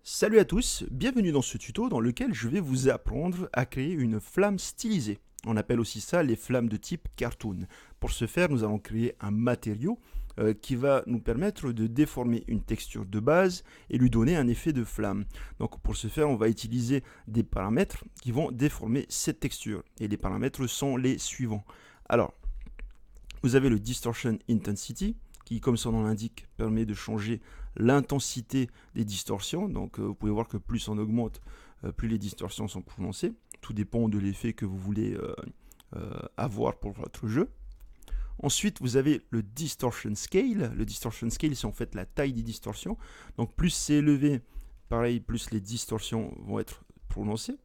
Salut à tous, bienvenue dans ce tuto dans lequel je vais vous apprendre à créer une flamme stylisée. On appelle aussi ça les flammes de type cartoon. Pour ce faire, nous allons créer un matériau qui va nous permettre de déformer une texture de base et lui donner un effet de flamme. Donc pour ce faire, on va utiliser des paramètres qui vont déformer cette texture. Et les paramètres sont les suivants. Alors, vous avez le Distortion Intensity, qui, comme son nom l'indique, permet de changer l'intensité des distorsions. Donc vous pouvez voir que plus on augmente, plus les distorsions sont prononcées. Tout dépend de l'effet que vous voulez avoir pour votre jeu. Ensuite, vous avez le Distortion Scale. Le Distortion Scale, c'est en fait la taille des distorsions. Donc plus c'est élevé, pareil, plus les distorsions vont être prononcées.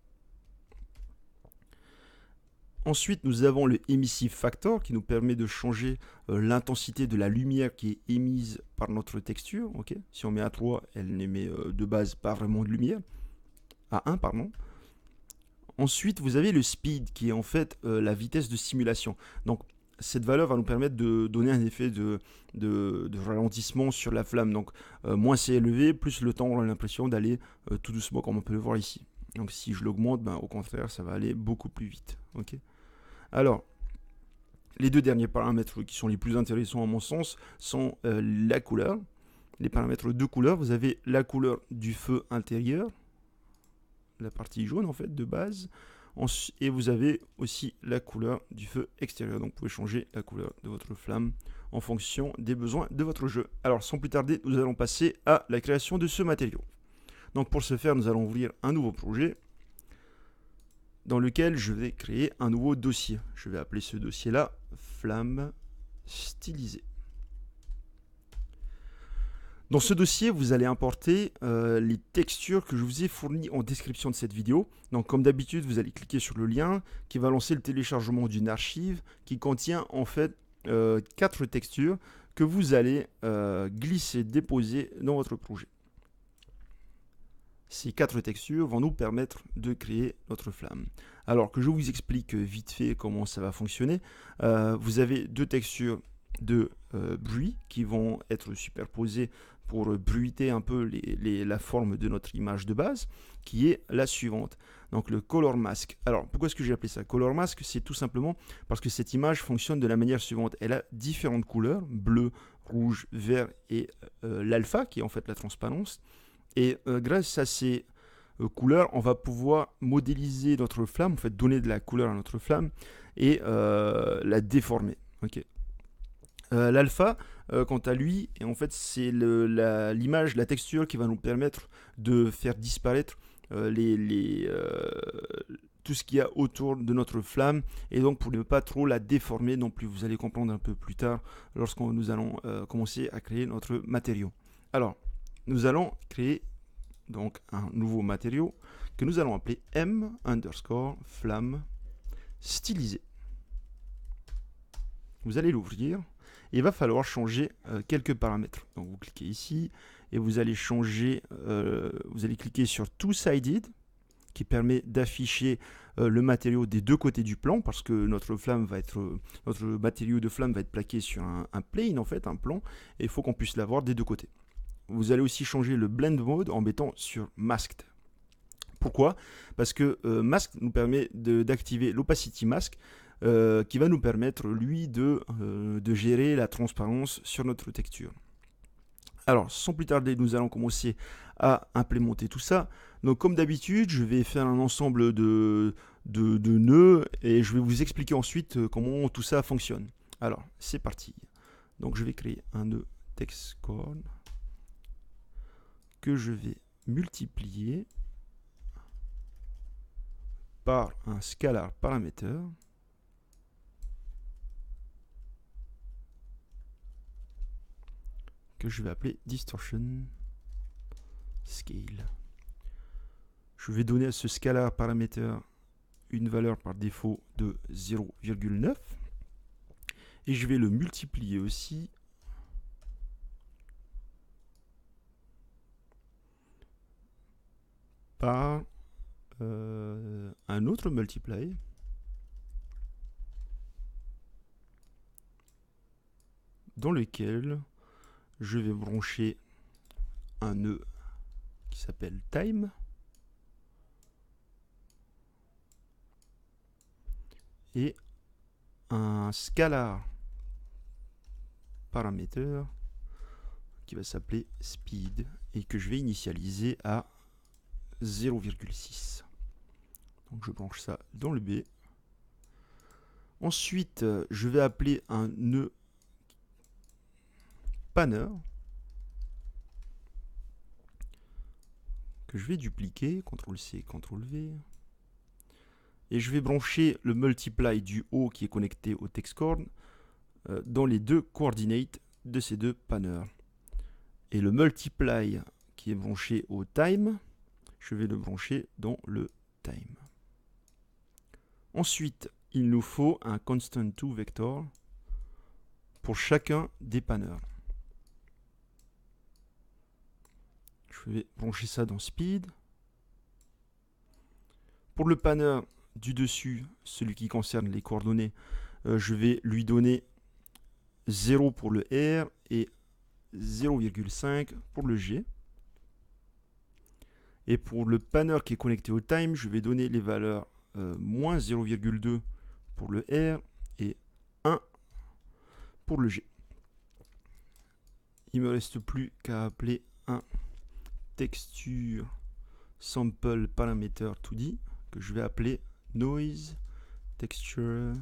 Ensuite, nous avons le Emissive Factor qui nous permet de changer l'intensité de la lumière qui est émise par notre texture. Okay, si on met à 3, elle n'émet de base pas vraiment de lumière. À 1, pardon. Ensuite, vous avez le Speed qui est en fait la vitesse de simulation. Donc, cette valeur va nous permettre de donner un effet de ralentissement sur la flamme. Donc, moins c'est élevé, plus le temps, on a l'impression d'aller tout doucement, comme on peut le voir ici. Donc, si je l'augmente, au contraire, ça va aller beaucoup plus vite. Okay. Alors, les deux derniers paramètres qui sont les plus intéressants à mon sens sont la couleur. Les paramètres de couleur, vous avez la couleur du feu intérieur, la partie jaune en fait de base, et vous avez aussi la couleur du feu extérieur. Donc vous pouvez changer la couleur de votre flamme en fonction des besoins de votre jeu. Alors sans plus tarder, nous allons passer à la création de ce matériau. Donc pour ce faire, nous allons ouvrir un nouveau projet dans lequel je vais créer un nouveau dossier. Je vais appeler ce dossier-là flamme stylisée. Dans ce dossier, vous allez importer les textures que je vous ai fournies en description de cette vidéo. Donc comme d'habitude, vous allez cliquer sur le lien qui va lancer le téléchargement d'une archive qui contient en fait 4 textures que vous allez glisser, déposer dans votre projet. Ces 4 textures vont nous permettre de créer notre flamme. Alors que je vous explique vite fait comment ça va fonctionner, vous avez 2 textures de bruit qui vont être superposées pour bruiter un peu la forme de notre image de base, qui est la suivante. Donc le color mask. Alors pourquoi est-ce que j'ai appelé ça color mask? C'est tout simplement parce que cette image fonctionne de la manière suivante. Elle a différentes couleurs, bleu, rouge, vert et l'alpha, qui est en fait la transparence. Et grâce à ces couleurs, on va pouvoir modéliser notre flamme, en fait donner de la couleur à notre flamme et la déformer. Okay. L'alpha, quant à lui, et en fait c'est l'image, la texture qui va nous permettre de faire disparaître tout ce qu'il y a autour de notre flamme, et donc pour ne pas trop la déformer non plus. Vous allez comprendre un peu plus tard lorsque nous allons commencer à créer notre matériau. Alors, nous allons créer donc un nouveau matériau que nous allons appeler M underscore flamme stylisée. Vous allez l'ouvrir et il va falloir changer quelques paramètres. Donc vous cliquez ici et vous allez changer, vous allez cliquer sur Two-Sided qui permet d'afficher le matériau des deux côtés du plan, parce que notre matériau de flamme va être plaqué sur un plane en fait, un plan, et il faut qu'on puisse l'avoir des deux côtés. Vous allez aussi changer le blend mode en mettant sur masked. Pourquoi? Parce que mask nous permet d'activer l'opacity mask qui va nous permettre lui de gérer la transparence sur notre texture. Alors sans plus tarder, nous allons commencer à implémenter tout ça. Donc comme d'habitude, je vais faire un ensemble de nœuds et je vais vous expliquer ensuite comment tout ça fonctionne. Alors c'est parti. Donc je vais créer un nœud textcore que je vais multiplier par un scalar parameter que je vais appeler distortion scale. Je vais donner à ce scalar parameter une valeur par défaut de 0,9 et je vais le multiplier aussi par un autre multiply dans lequel je vais brancher un nœud qui s'appelle time. Et un scalar paramètre qui va s'appeler speed et que je vais initialiser à 0,6. Donc je branche ça dans le B. Ensuite, je vais appeler un nœud panner que je vais dupliquer, CTRL-C, CTRL-V. Et je vais brancher le multiply du haut qui est connecté au textcorn dans les deux coordinates de ces deux panners. Et le multiply qui est branché au time, je vais le brancher dans le time. Ensuite, il nous faut un constant2 vector pour chacun des panners. Je vais brancher ça dans speed. Pour le panner du dessus, celui qui concerne les coordonnées, je vais lui donner 0 pour le R et 0,5 pour le G. Et pour le panner qui est connecté au time, je vais donner les valeurs moins 0,2 pour le R et 1 pour le G. Il ne me reste plus qu'à appeler un texture sample parameter 2D que je vais appeler noise texture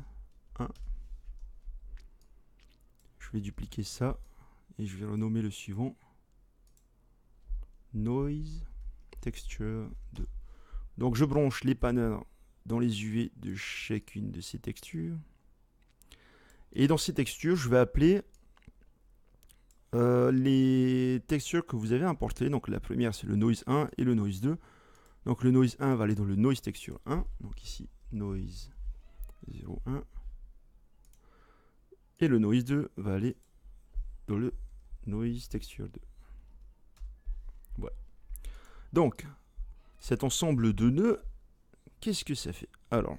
1. Je vais dupliquer ça et je vais renommer le suivant noise texture 2. Donc je branche les panners dans les UV de chacune de ces textures. Et dans ces textures, je vais appeler les textures que vous avez importées. Donc la première, c'est le noise 1 et le noise 2. Donc le noise 1 va aller dans le noise texture 1. Donc ici, noise 0,1. Et le noise 2 va aller dans le noise texture 2. Voilà. Donc, cet ensemble de nœuds, qu'est-ce que ça fait? Alors,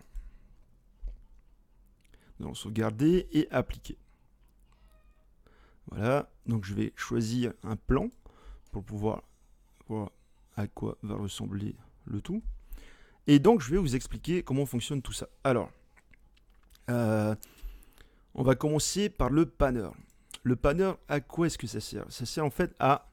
nous allons sauvegarder et appliquer. Voilà, donc je vais choisir un plan pour pouvoir voir à quoi va ressembler le tout. Et donc, je vais vous expliquer comment fonctionne tout ça. Alors, on va commencer par le panner. Le panner, à quoi est-ce que ça sert? Ça sert en fait à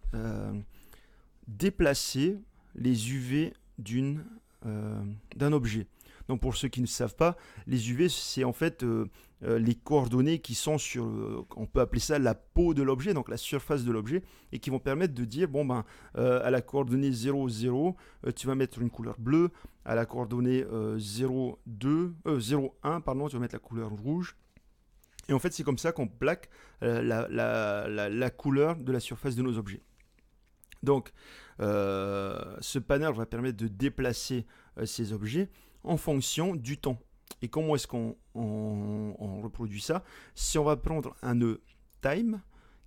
déplacer les UV d'un objet. Donc pour ceux qui ne savent pas, les UV, c'est en fait les coordonnées qui sont sur, on peut appeler ça la peau de l'objet, donc la surface de l'objet, et qui vont permettre de dire, bon ben, à la coordonnée 0, 0, tu vas mettre une couleur bleue, à la coordonnée 0, 1, pardon, tu vas mettre la couleur rouge. Et en fait, c'est comme ça qu'on plaque la couleur de la surface de nos objets. Donc, ce panner va permettre de déplacer ces objets en fonction du temps. Et comment est-ce qu'on reproduit ça? Si on va prendre un nœud time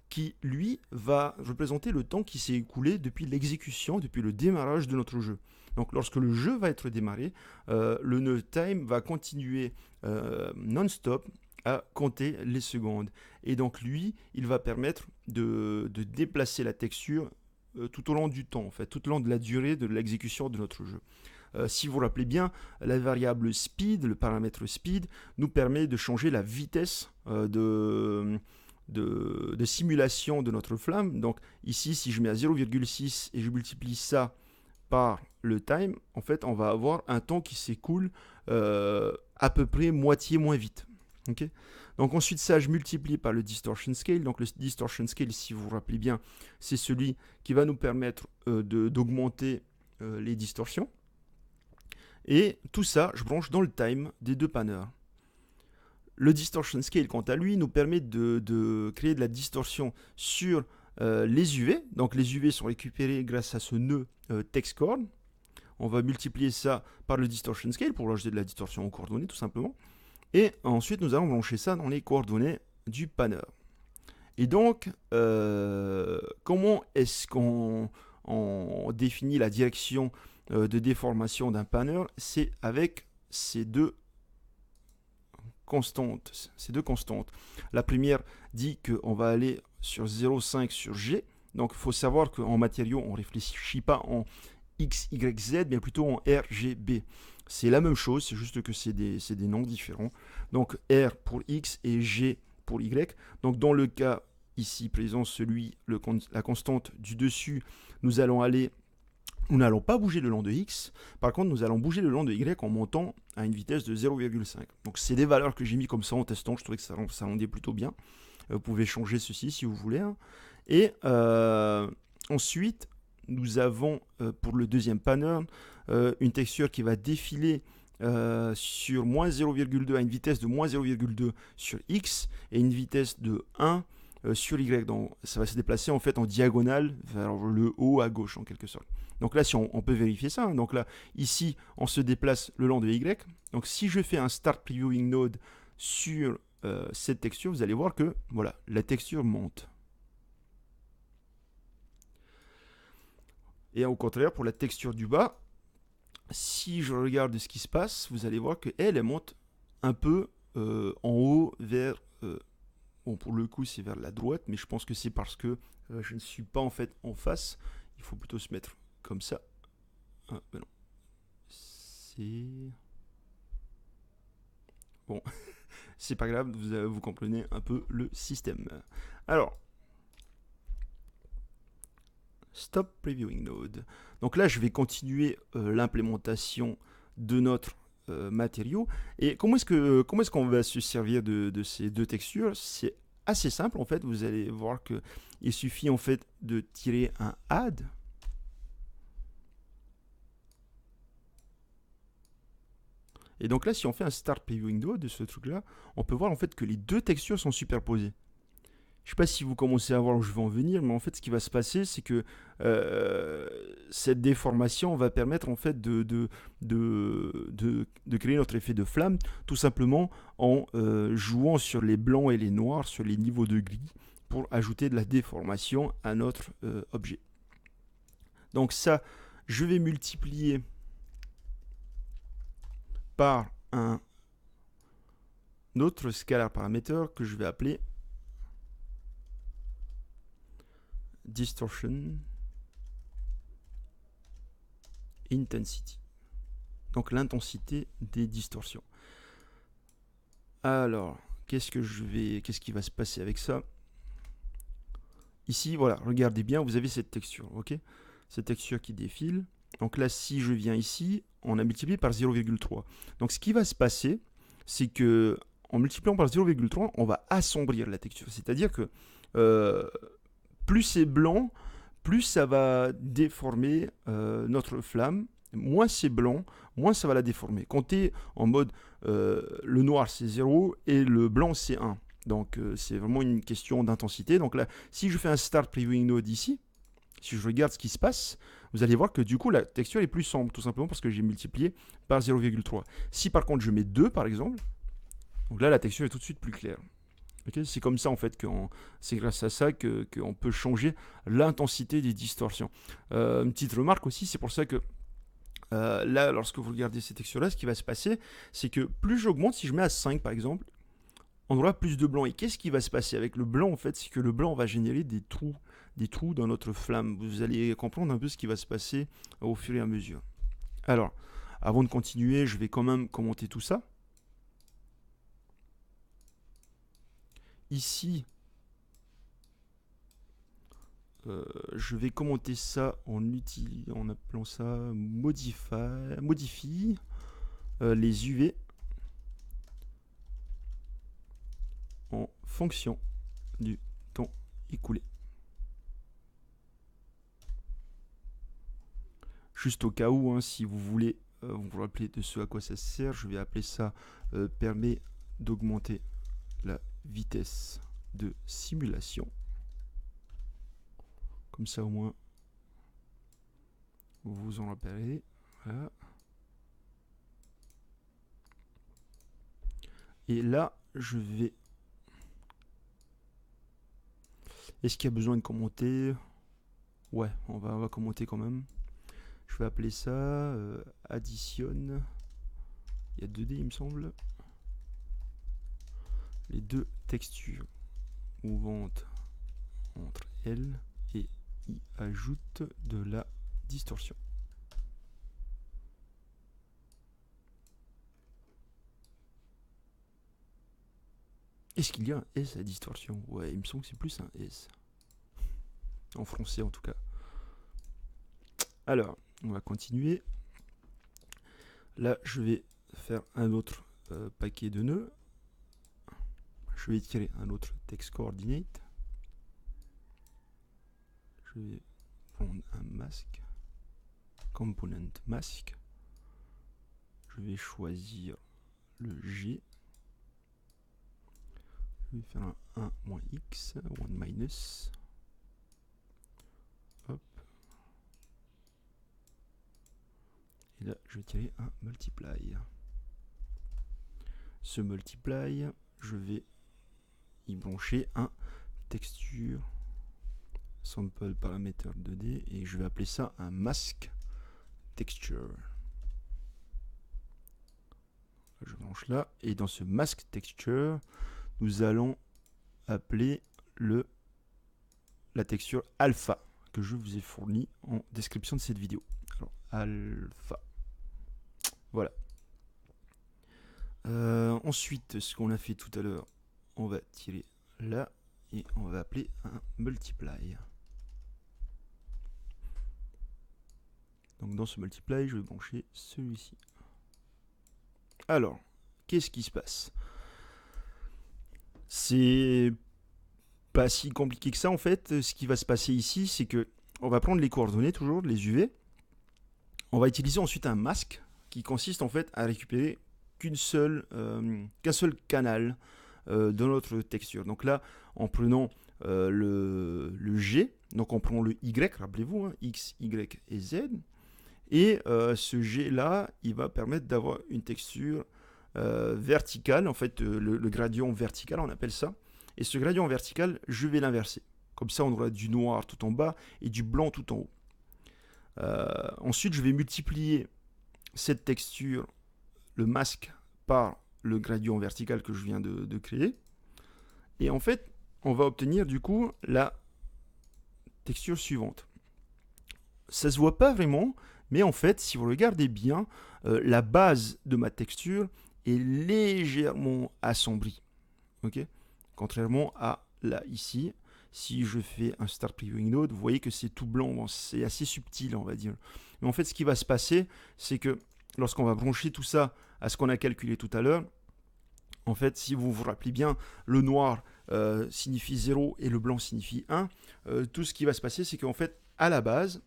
qui, lui, va représenter le temps qui s'est écoulé depuis l'exécution, depuis le démarrage de notre jeu. Donc, lorsque le jeu va être démarré, le nœud time va continuer non-stop à compter les secondes. Et donc, lui, il va permettre de déplacer la texture tout au long du temps, en fait, tout au long de la durée de l'exécution de notre jeu. Si vous vous rappelez bien, la variable speed, le paramètre speed, nous permet de changer la vitesse de simulation de notre flamme. Donc ici, si je mets à 0,6 et je multiplie ça par le time, en fait, on va avoir un temps qui s'écoule à peu près moitié moins vite. Okay. Donc ensuite ça, je multiplie par le distortion scale. Donc le distortion scale, si vous vous rappelez bien, c'est celui qui va nous permettre d'augmenter les distorsions. Et tout ça, je branche dans le time des deux panners. Le distortion scale, quant à lui, nous permet de créer de la distorsion sur les UV. Donc les UV sont récupérés grâce à ce nœud textcorn. On va multiplier ça par le distortion scale pour rajouter de la distorsion aux coordonnées, tout simplement. Et ensuite, nous allons brancher ça dans les coordonnées du panner. Et donc, comment est-ce qu'on définit la direction de déformation d'un panner? C'est avec ces deux constantes. La première dit qu'on va aller sur 0,5 sur G, Donc il faut savoir qu'en matériaux, on ne réfléchit pas en X, Y, Z, mais plutôt en R, G, B. C'est la même chose, c'est juste que c'est des noms différents. Donc R pour X et G pour Y. Donc dans le cas ici présent, la constante du dessus, nous n'allons pas bouger le long de X. Par contre, nous allons bouger le long de Y en montant à une vitesse de 0,5. Donc c'est des valeurs que j'ai mis comme ça en testant. Je trouvais que ça rendait plutôt bien. Vous pouvez changer ceci si vous voulez. Hein. Et ensuite, nous avons pour le deuxième pattern une texture qui va défiler sur moins 0,2 à une vitesse de moins 0,2 sur X et une vitesse de 1 sur Y. Donc ça va se déplacer en fait en diagonale vers le haut à gauche en quelque sorte. Donc là, si on peut vérifier ça. Hein. Donc là, ici, on se déplace le long de Y. Donc si je fais un Start Previewing Node sur cette texture, vous allez voir que voilà, la texture monte. Et au contraire, pour la texture du bas, si je regarde ce qui se passe, vous allez voir qu'elle monte un peu en haut vers... bon, pour le coup, c'est vers la droite, mais je pense que c'est parce que je ne suis pas en fait en face. Il faut plutôt se mettre comme ça. Ah, ben non. C'est... Bon, c'est pas grave, vous comprenez un peu le système. Alors, Stop Previewing Node. Donc là, je vais continuer l'implémentation de notre matériau. Et comment est-ce qu'on va se servir de ces deux textures? C'est assez simple en fait. Vous allez voir qu'il suffit en fait de tirer un add. Et donc là, si on fait un Start Previewing Node de ce truc-là, on peut voir en fait que les deux textures sont superposées. Je ne sais pas si vous commencez à voir où je veux en venir, mais en fait, ce qui va se passer, c'est que cette déformation va permettre en fait de créer notre effet de flamme, tout simplement en jouant sur les blancs et les noirs, sur les niveaux de gris, pour ajouter de la déformation à notre objet. Donc ça, je vais multiplier par un autre scalar paramètre que je vais appeler Distortion Intensity. Donc l'intensité des distorsions. Alors, qu'est-ce qui va se passer avec ça? Ici, voilà, regardez bien, vous avez cette texture, ok? Cette texture qui défile. Donc là, si je viens ici, on a multiplié par 0,3. Donc ce qui va se passer, c'est que en multipliant par 0,3, on va assombrir la texture. C'est-à-dire que plus c'est blanc, plus ça va déformer notre flamme. Moins c'est blanc, moins ça va la déformer. Comptez en mode le noir c'est 0 et le blanc c'est 1. Donc c'est vraiment une question d'intensité. Donc là, si je fais un Start Previewing Node ici, si je regarde ce qui se passe, vous allez voir que du coup la texture est plus sombre, tout simplement parce que j'ai multiplié par 0,3. Si par contre je mets 2 par exemple, donc là la texture est tout de suite plus claire. Okay, c'est comme ça en fait c'est grâce à ça qu'on peut changer l'intensité des distorsions. Une petite remarque aussi, c'est pour ça que là, lorsque vous regardez ces textures-là, ce qui va se passer, c'est que plus j'augmente, si je mets à 5 par exemple, on aura plus de blanc. Et qu'est-ce qui va se passer avec le blanc en fait? C'est que le blanc va générer des trous dans notre flamme. Vous allez comprendre un peu ce qui va se passer au fur et à mesure. Alors, avant de continuer, je vais quand même commenter tout ça. Ici, je vais commenter ça en appelant ça modifie les UV en fonction du temps écoulé. Juste au cas où, hein, si vous voulez vous rappeler de ce à quoi ça sert, je vais appeler ça permet d'augmenter la vitesse de simulation. Comme ça au moins vous vous en rappellerez. Voilà. Et là, je vais... Est-ce qu'il y a besoin de commenter? Ouais, on va commenter quand même. Je vais appeler ça additionne. Il y a 2D, il me semble. Les deux textures mouvantes entre elles et qui ajoute de la distorsion. Est-ce qu'il y a un S à distorsion? Ouais, il me semble que c'est plus un S. En français en tout cas. Alors, on va continuer. Là, je vais faire un autre paquet de nœuds. Je vais tirer un autre text coordinate. Je vais prendre un masque. Component mask. Je vais choisir le G. Je vais faire un 1-x, 1-. Hop. Et là, je vais tirer un multiply. Ce multiply, je vais y brancher un texture sample paramètre 2D et je vais appeler ça un mask texture. Je branche là et dans ce mask texture, nous allons appeler la texture alpha que je vous ai fournie en description de cette vidéo. Alors, alpha. Voilà. Ensuite, ce qu'on a fait tout à l'heure, on va tirer là et on va appeler un multiply. Donc dans ce multiply, je vais brancher celui-ci. Alors, qu'est-ce qui se passe? C'est pas si compliqué que ça en fait. Ce qui va se passer ici, c'est que on va prendre les coordonnées toujours, les UV. On va utiliser ensuite un masque qui consiste en fait à récupérer qu'un seul canal dans notre texture. Donc là, en prenant le G, donc on prend le Y, rappelez-vous, hein, X, Y et Z. Et ce G-là, il va permettre d'avoir une texture verticale, en fait, le gradient vertical, on appelle ça. Et ce gradient vertical, je vais l'inverser. Comme ça, on aura du noir tout en bas et du blanc tout en haut. Ensuite, je vais multiplier cette texture, le masque, par le gradient vertical que je viens de créer. Et en fait, on va obtenir du coup la texture suivante. Ça ne se voit pas vraiment, mais en fait, si vous regardez bien, la base de ma texture est légèrement assombrie. Okay, contrairement à là, ici, si je fais un Start Previewing Node, vous voyez que c'est tout blanc, bon, c'est assez subtil, on va dire. Mais en fait, ce qui va se passer, c'est que lorsqu'on va brancher tout ça à ce qu'on a calculé tout à l'heure, en fait, si vous vous rappelez bien, le noir signifie 0 et le blanc signifie 1. Tout ce qui va se passer, c'est qu'en fait, à la base,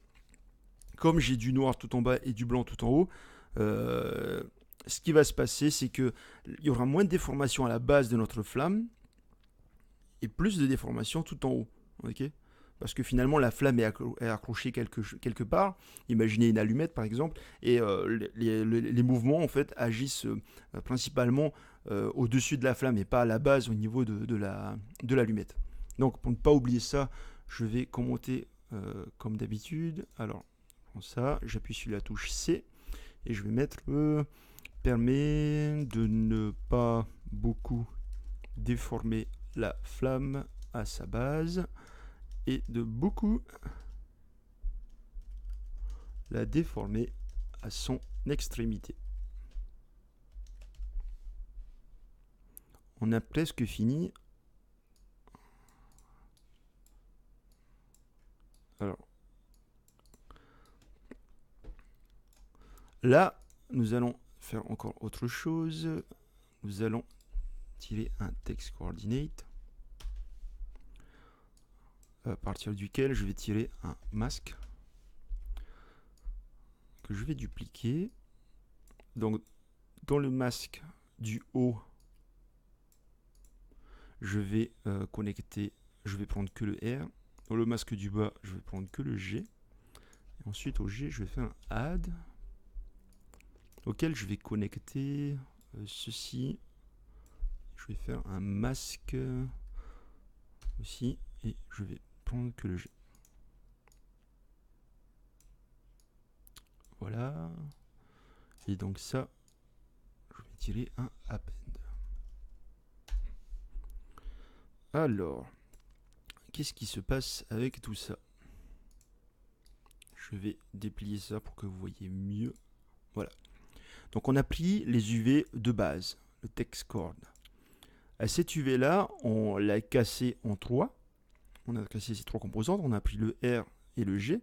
comme j'ai du noir tout en bas et du blanc tout en haut, ce qui va se passer, c'est qu'il y aura moins de déformation à la base de notre flamme et plus de déformation tout en haut. Okay, parce que finalement, la flamme est accrochée quelque part. Imaginez une allumette, par exemple, et les mouvements, en fait, agissent principalement au-dessus de la flamme et pas à la base au niveau de l'allumette. Donc, pour ne pas oublier ça, je vais commenter comme d'habitude. Alors, ça, j'appuie sur la touche C et je vais mettre permet de ne pas beaucoup déformer la flamme à sa base et de beaucoup la déformer à son extrémité. On a presque fini. Alors, là, nous allons faire encore autre chose. Nous allons tirer un text coordinate à partir duquel je vais tirer un masque que je vais dupliquer. Donc, dans le masque du haut, je vais connecter, je vais prendre que le R. Dans le masque du bas, je vais prendre que le G. Et ensuite, au G, je vais faire un add auquel je vais connecter ceci. Je vais faire un masque aussi et je vais prendre que le G. Voilà. Et donc ça, je vais tirer un append. Alors, qu'est-ce qui se passe avec tout ça? je vais déplier ça pour que vous voyez mieux. Voilà. Donc on a pris les UV de base, le text chord. À cette UV là, on l'a cassé en 3. On a cassé ces 3 composantes, on a pris le R et le G.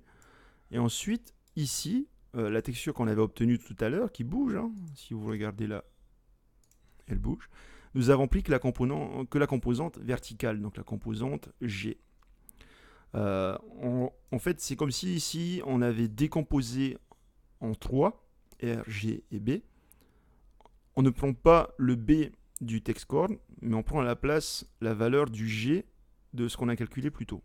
Et ensuite, ici, la texture qu'on avait obtenue tout à l'heure, qui bouge, hein, si vous regardez là, elle bouge. Nous avons pris que la composante verticale, donc la composante G. En fait, c'est comme si ici, on avait décomposé en 3, R, G et B. On ne prend pas le B du text chord, mais on prend à la place la valeur du G de ce qu'on a calculé plus tôt.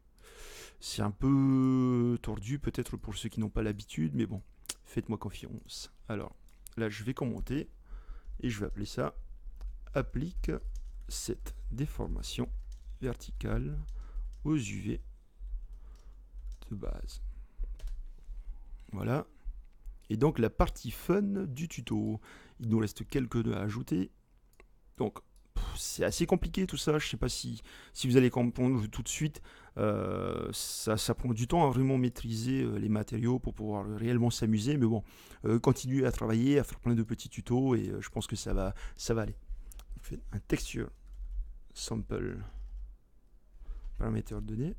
C'est un peu tordu peut-être pour ceux qui n'ont pas l'habitude, mais bon, faites-moi confiance. Alors, là, je vais commenter et je vais appeler ça applique cette déformation verticale aux UV de base. Voilà. Et donc la partie fun du tuto. Il nous reste quelques nœuds à ajouter. Donc c'est assez compliqué tout ça. Je ne sais pas si vous allez comprendre tout de suite. Ça prend du temps à vraiment maîtriser les matériaux pour pouvoir réellement s'amuser. Mais bon, continuez à travailler, à faire plein de petits tutos et je pense que ça va aller. On fait un texture sample paramètre donné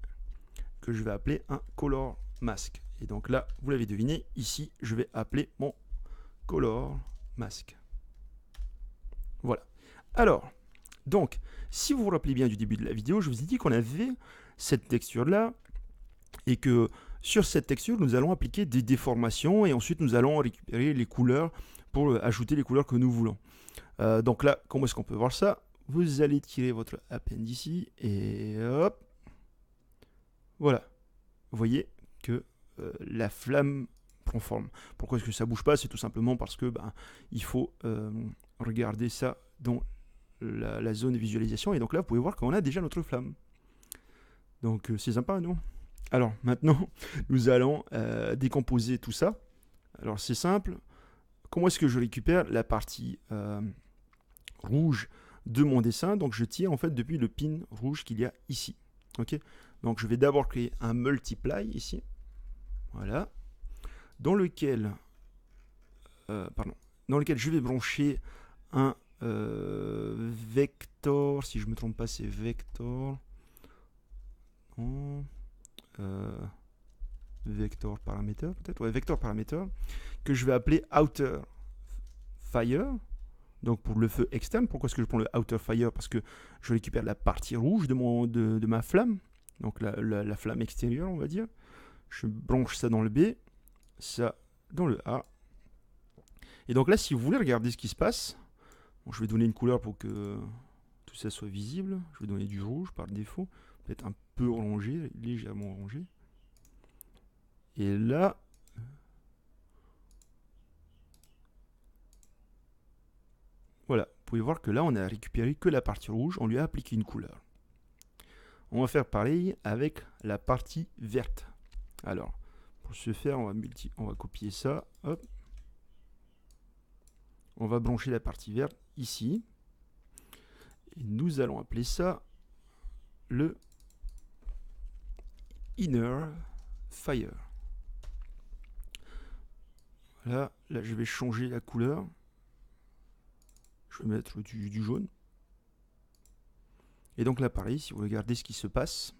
que je vais appeler un color mask. Et donc là, vous l'avez deviné, ici, je vais appeler mon color mask. Voilà. Alors, donc, si vous vous rappelez bien du début de la vidéo, je vous ai dit qu'on avait cette texture-là et que sur cette texture, nous allons appliquer des déformations et ensuite nous allons récupérer les couleurs pour ajouter les couleurs que nous voulons. Donc là, comment est-ce qu'on peut voir ça? Vous allez tirer votre append ici et hop. Voilà. Vous voyez que la flamme prend forme. Pourquoi est-ce que ça bouge pas? C'est tout simplement parce que il faut regarder ça dans la zone de visualisation. Et donc là, vous pouvez voir qu'on a déjà notre flamme. Donc c'est sympa, non? Alors maintenant, nous allons décomposer tout ça. Alors c'est simple. Comment est-ce que je récupère la partie rouge de mon dessin? Donc je tire en fait depuis le pin rouge qu'il y a ici. Ok. Donc je vais d'abord créer un multiply ici. Voilà. Dans lequel je vais brancher un vector, si je ne me trompe pas, c'est vector. Vector parameter, peut-être. Ouais, vector parameter, que je vais appeler outer fire. Donc pour le feu externe, pourquoi est-ce que je prends le outer fire? Parce que je récupère la partie rouge de ma flamme. Donc la flamme extérieure, on va dire. Je branche ça dans le B, ça dans le A. Et donc là, si vous voulez regarder ce qui se passe, bon, je vais donner une couleur pour que tout ça soit visible. Je vais donner du rouge par défaut, peut-être un peu orangé, légèrement orangé. Et là, voilà, vous pouvez voir que là, on a récupéré que la partie rouge, on lui a appliqué une couleur. On va faire pareil avec la partie verte. Alors, pour ce faire, on va copier ça, hop. On va brancher la partie verte ici. Et nous allons appeler ça le inner fire. Voilà, là je vais changer la couleur. Je vais mettre du jaune. Et donc là pareil, si vous regardez ce qui se passe,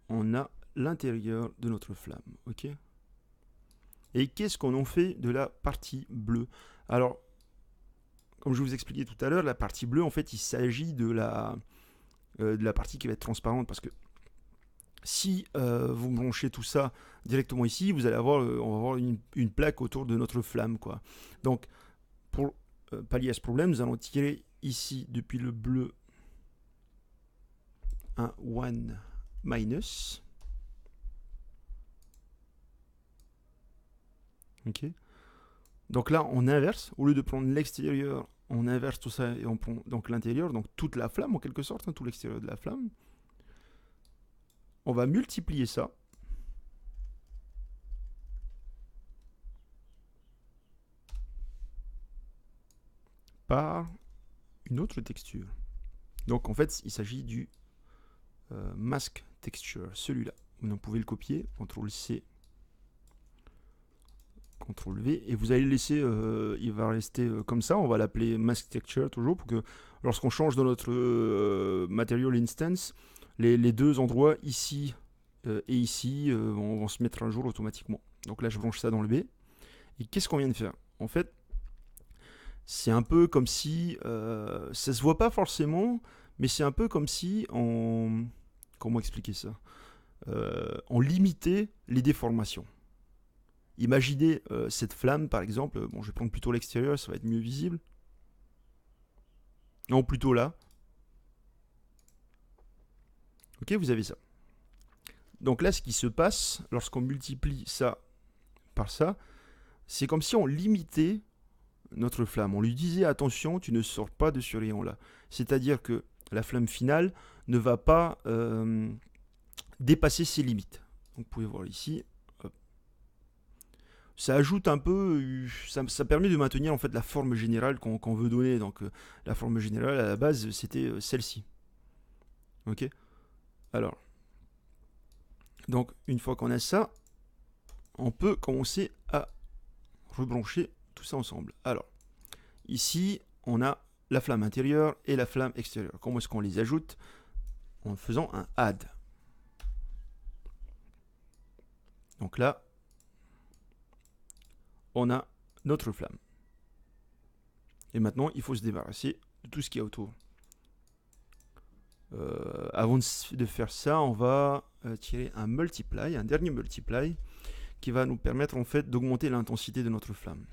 on a l'intérieur de notre flamme. Ok. Et qu'est-ce qu'on en fait de la partie bleue? Alors, comme je vous expliquais tout à l'heure, la partie bleue, en fait, il s'agit de la partie qui va être transparente. Parce que si vous branchez tout ça directement ici, vous allez avoir, on va avoir une plaque autour de notre flamme, quoi. Donc, pour pallier à ce problème, nous allons tirer ici, depuis le bleu, un one minus. Ok. Donc là, on inverse. Au lieu de prendre l'extérieur, on inverse tout ça et on prend donc l'intérieur, donc toute la flamme en quelque sorte, hein, tout l'extérieur de la flamme. On va multiplier ça par une autre texture. Donc en fait, il s'agit du mask texture, celui-là. Vous pouvez le copier, CTRL C CTRL V, et vous allez le laisser, il va rester comme ça, on va l'appeler mask texture toujours, pour que lorsqu'on change dans notre material instance, les deux endroits ici et ici vont se mettre à jour automatiquement. Donc là je branche ça dans le B, et qu'est-ce qu'on vient de faire? En fait, c'est un peu comme si, ça se voit pas forcément, mais c'est un peu comme si on... Comment expliquer ça? On limitait les déformations. Imaginez cette flamme par exemple, bon je vais prendre plutôt l'extérieur, ça va être mieux visible. Non, plutôt là. Ok, vous avez ça. Donc là, ce qui se passe, lorsqu'on multiplie ça par ça, c'est comme si on limitait notre flamme. On lui disait attention, tu ne sors pas de ce rayon là. C'est-à-dire que la flamme finale ne va pas dépasser ses limites. Donc vous pouvez voir ici. Hop. Ça ajoute un peu, ça permet de maintenir en fait la forme générale qu'on veut donner. Donc la forme générale à la base c'était celle-ci. Ok. Alors, donc une fois qu'on a ça, on peut commencer à rebrancher tout ça ensemble. Alors, ici, on a la flamme intérieure et la flamme extérieure. Comment est-ce qu'on les ajoute? En faisant un add. Donc là, on a notre flamme. Et maintenant, il faut se débarrasser de tout ce qu'il y a autour. Avant de faire ça, on va tirer un multiply, un dernier multiply, qui va nous permettre en fait d'augmenter l'intensité de notre flamme.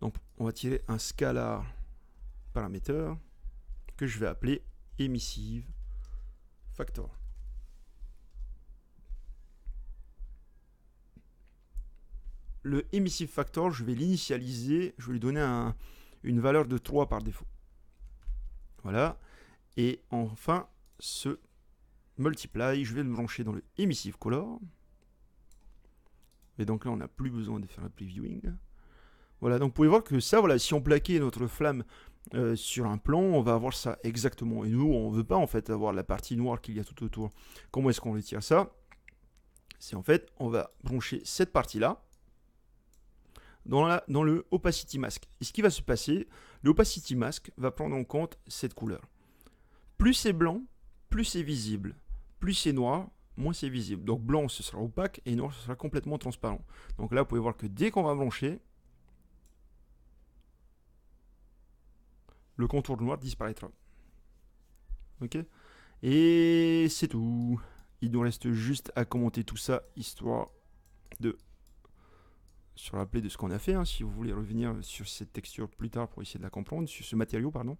Donc on va tirer un scalar parameter que je vais appeler emissive factor. Le emissive factor, je vais l'initialiser, je vais lui donner une valeur de 3 par défaut. Voilà. Et enfin, ce multiply, je vais le brancher dans le emissive color. Et donc là, on n'a plus besoin de faire un previewing. Voilà, donc vous pouvez voir que ça, voilà, si on plaquait notre flamme sur un plan, on va avoir ça exactement. Et nous, on ne veut pas en fait avoir la partie noire qu'il y a tout autour. Comment est-ce qu'on retire ça? C'est en fait, on va brancher cette partie-là dans le opacity mask. Et ce qui va se passer, le opacity mask va prendre en compte cette couleur. Plus c'est blanc, plus c'est visible. Plus c'est noir, moins c'est visible. Donc blanc, ce sera opaque, et noir, ce sera complètement transparent. Donc là, vous pouvez voir que dès qu'on va brancher, le contour noir disparaîtra. Ok? Et c'est tout. Il nous reste juste à commenter tout ça, histoire de se rappeler de ce qu'on a fait. Hein, si vous voulez revenir sur cette texture plus tard pour essayer de la comprendre, sur ce matériau, pardon.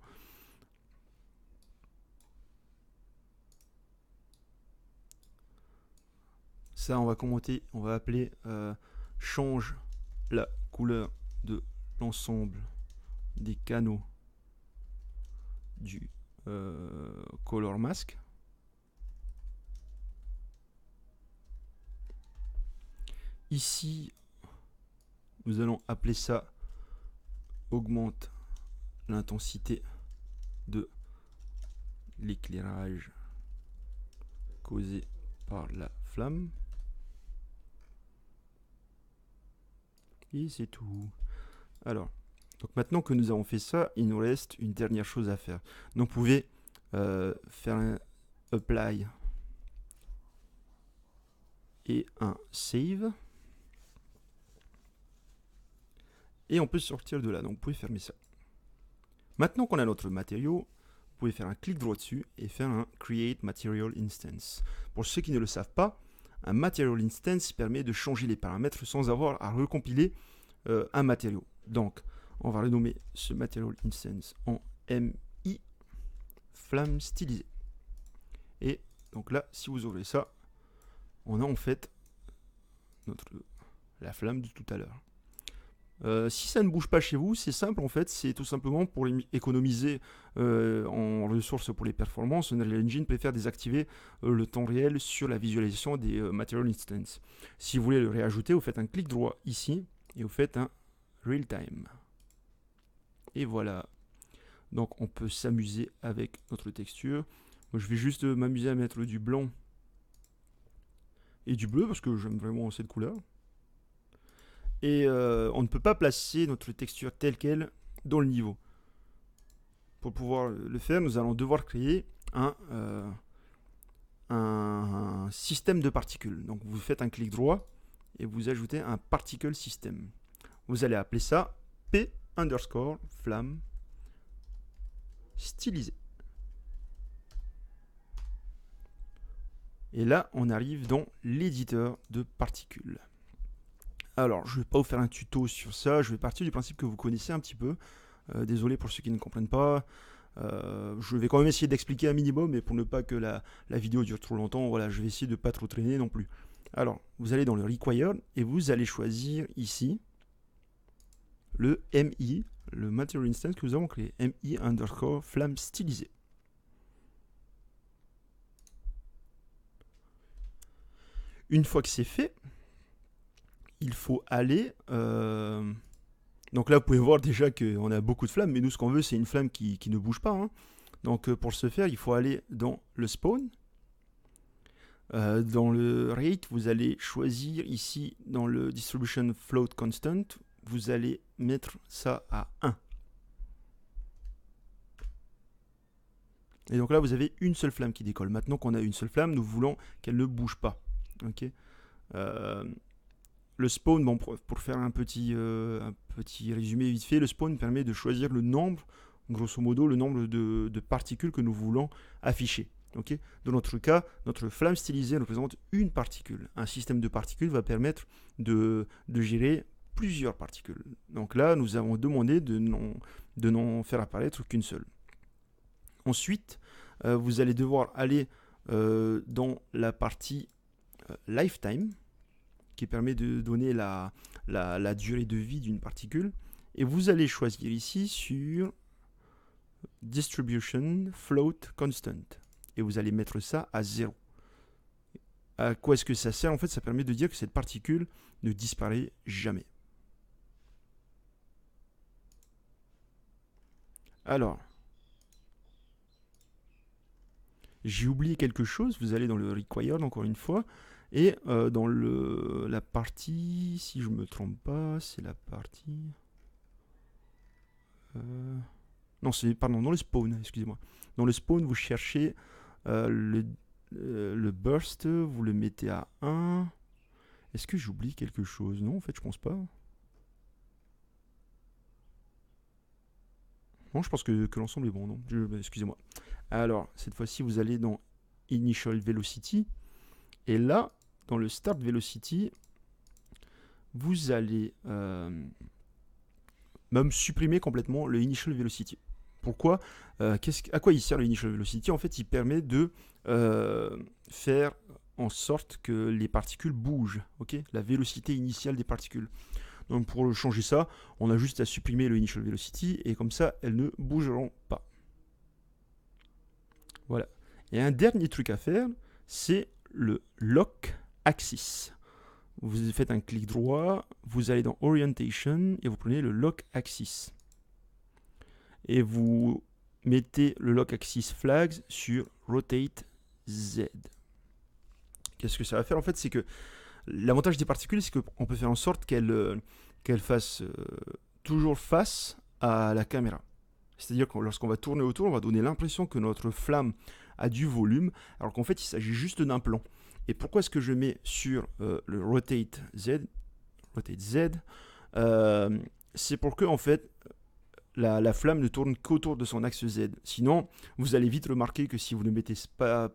Ça, on va commenter, on va appeler change la couleur de l'ensemble des canaux du color mask. Ici, nous allons appeler ça augmente l'intensité de l'éclairage causé par la flamme. Et c'est tout. Alors, donc maintenant que nous avons fait ça, il nous reste une dernière chose à faire. Donc vous pouvez faire un apply et un save. Et on peut sortir de là. Donc vous pouvez fermer ça. Maintenant qu'on a notre matériau, vous pouvez faire un clic droit dessus et faire un Create Material Instance. Pour ceux qui ne le savent pas, un Material Instance permet de changer les paramètres sans avoir à recompiler un matériau. Donc, on va renommer ce Material Instance en MI flamme stylisée. Et donc là, si vous ouvrez ça, on a en fait la flamme de tout à l'heure. Si ça ne bouge pas chez vous, c'est simple en fait, c'est tout simplement pour économiser en ressources pour les performances. Unreal Engine préfère désactiver le temps réel sur la visualisation des Material Instance. Si vous voulez le réajouter, vous faites un clic droit ici et vous faites un Real Time. Et voilà. Donc on peut s'amuser avec notre texture. Moi, je vais juste m'amuser à mettre du blanc et du bleu parce que j'aime vraiment cette couleur. Et on ne peut pas placer notre texture telle qu'elle dans le niveau. Pour pouvoir le faire, nous allons devoir créer un système de particules. Donc vous faites un clic droit et vous ajoutez un particle system. Vous allez appeler ça P underscore flamme stylisé. Et là, on arrive dans l'éditeur de particules. Alors, je ne vais pas vous faire un tuto sur ça, je vais partir du principe que vous connaissez un petit peu. Désolé pour ceux qui ne comprennent pas. Je vais quand même essayer d'expliquer un minimum, mais pour ne pas que la vidéo dure trop longtemps, voilà, je vais essayer de ne pas trop traîner non plus. Alors, vous allez dans le Required et vous allez choisir ici le MI, le Material Instance que nous avons créé, MI underscore flamme stylisée. Une fois que c'est fait, il faut aller... donc là, vous pouvez voir déjà qu'on a beaucoup de flammes, mais nous, ce qu'on veut, c'est une flamme qui ne bouge pas. Hein. Donc pour ce faire, il faut aller dans le spawn. Dans le rate, vous allez choisir ici, dans le distribution float constant, vous allez mettre ça à 1. Et donc là, vous avez une seule flamme qui décolle. Maintenant qu'on a une seule flamme, nous voulons qu'elle ne bouge pas. Okay. Le spawn, bon, pour faire un petit résumé vite fait, le spawn permet de choisir le nombre, grosso modo, le nombre de particules que nous voulons afficher. Okay. Dans notre cas, notre flamme stylisée représente une particule. Un système de particules va permettre de gérer plusieurs particules. Donc là, nous avons demandé de n'en faire apparaître qu'une seule. Ensuite, vous allez devoir aller dans la partie lifetime, qui permet de donner la durée de vie d'une particule. Et vous allez choisir ici sur Distribution Float Constant. Et vous allez mettre ça à 0. À quoi est-ce que ça sert? En fait, ça permet de dire que cette particule ne disparaît jamais. Alors, j'ai oublié quelque chose. Vous allez dans le Required, encore une fois. Et dans la partie, si je ne me trompe pas, c'est la partie... non, c'est, pardon, dans le spawn, excusez-moi. Dans le spawn, vous cherchez le burst, vous le mettez à 1. Est-ce que j'oublie quelque chose? Non, en fait, je pense pas. Non, je pense que l'ensemble est bon, non. Excusez-moi. Alors, cette fois-ci, vous allez dans Initial Velocity. Et là, dans le Start Velocity, vous allez même supprimer complètement le Initial Velocity. Pourquoi? À quoi il sert le Initial Velocity? En fait, il permet de faire en sorte que les particules bougent. Okay, la vélocité initiale des particules. Donc pour changer ça, on a juste à supprimer le Initial Velocity et comme ça, elles ne bougeront pas. Voilà. Et un dernier truc à faire, c'est le Lock Axis. Vous faites un clic droit, vous allez dans Orientation et vous prenez le Lock Axis. Et vous mettez le Lock Axis Flags sur Rotate Z. Qu'est-ce que ça va faire? En fait, c'est que l'avantage des particules, c'est qu'on peut faire en sorte qu'elles fassent toujours face à la caméra. C'est-à-dire que lorsqu'on va tourner autour, on va donner l'impression que notre flamme a du volume, alors qu'en fait, il s'agit juste d'un plan. Et pourquoi est-ce que je mets sur le Rotate Z, c'est pour que, en fait, la flamme ne tourne qu'autour de son axe Z. Sinon, vous allez vite remarquer que si vous ne mettez pas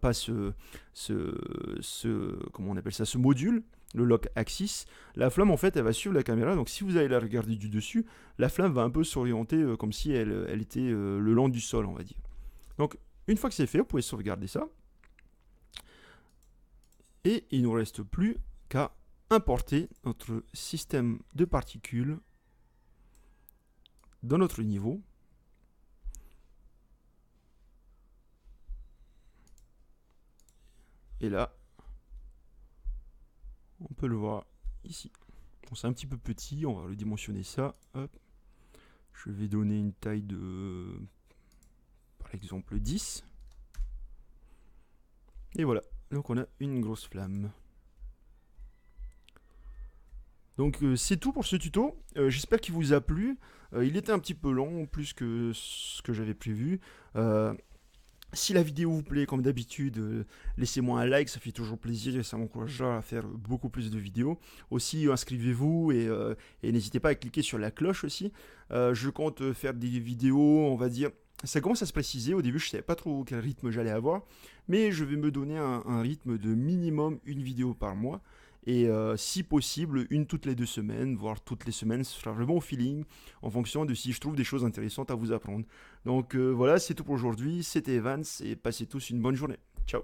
comment on appelle ça, ce module, le Lock Axis, la flamme, en fait, elle va suivre la caméra. Donc, si vous allez la regarder du dessus, la flamme va un peu s'orienter comme si elle était le long du sol, on va dire. Donc, une fois que c'est fait, vous pouvez sauvegarder ça. Et il ne nous reste plus qu'à importer notre système de particules dans notre niveau. Et là, on peut le voir ici. Bon, c'est un petit peu petit, on va redimensionner ça. Hop. Je vais donner une taille de, par exemple, 10. Et voilà, donc on a une grosse flamme. Donc c'est tout pour ce tuto. J'espère qu'il vous a plu. Il était un petit peu long, plus que ce que j'avais prévu. Euh, Si la vidéo vous plaît, comme d'habitude, laissez-moi un like, ça fait toujours plaisir et ça m'encouragera à faire beaucoup plus de vidéos. Aussi, inscrivez-vous et n'hésitez pas à cliquer sur la cloche aussi. Je compte faire des vidéos, on va dire. Ça commence à se préciser. Au début, je ne savais pas trop quel rythme j'allais avoir, mais je vais me donner un rythme de minimum une vidéo par mois. Et si possible, une toutes les 2 semaines, voire toutes les semaines, ce sera vraiment au feeling, en fonction de si je trouve des choses intéressantes à vous apprendre. Donc voilà, c'est tout pour aujourd'hui. C'était Evans et passez tous une bonne journée. Ciao.